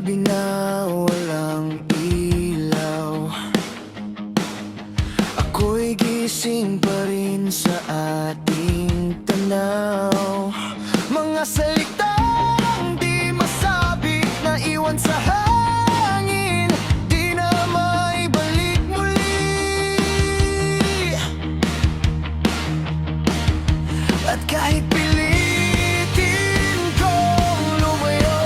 gabi na walang ilaw, ako'y gising pa rin sa ating tanaw. Mga salitang di masabi na iwan sa hangin, di na maibalik muli. At kahit pilitin kong lumayo,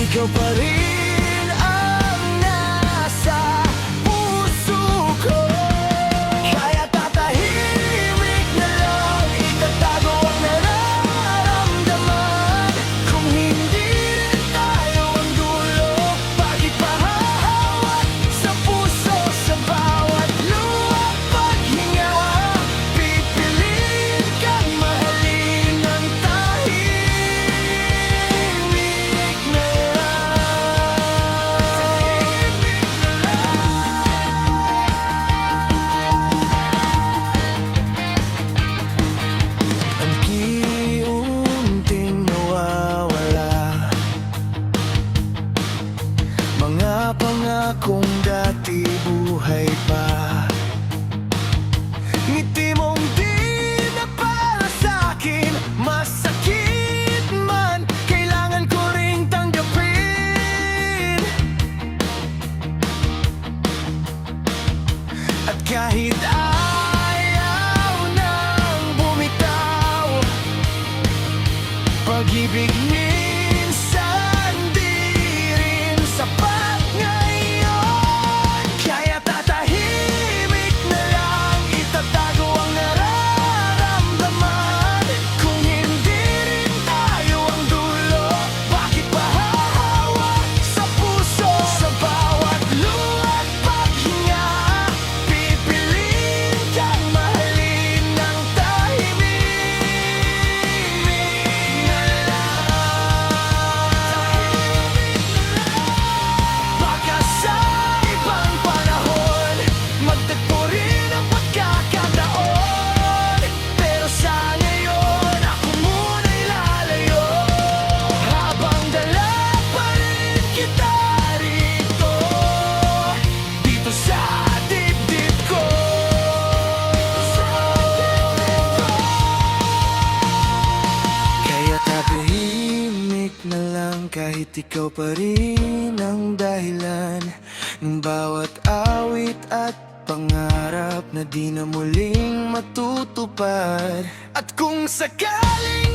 ikaw pa rin ang nasa puso ko. Kaya tatahimik na lang, itatago ang nararamdaman. Kung hindi rin tayo ang dulo, bakit pa hahawak sa puso? Sa bawat luha at paghinga, pipiliin kang mahalin ng tahimik na unti-unting nawawala mga pangakong dati buhay pa. Ngiti mong di na para sa'kin, masakit man, kailangan ko ring tanggapin. At kahit ayaw nang bumitaw, pag-ibig minsan di rin sapat ngayon. Kaya tatahimik na lang, itatago ang nararamdaman. Kung hindi rin tayo ang dulo, bakit pa hahawak sa puso? Sa bawat luha at paghinga, pipiliin kang mahalin ng tahimik na baka sa ibang panahon magtagpo rin ang pagkakataon, pero sa ngayon ako muna'y lalayo, habang dala pa rin kita rito, dito sa dibdib ko. Kaya tahimik na lang, kahit ikaw pa rin ang dahilan ng bawat awit at pangarap na di na muling matutupad. At kung sakaling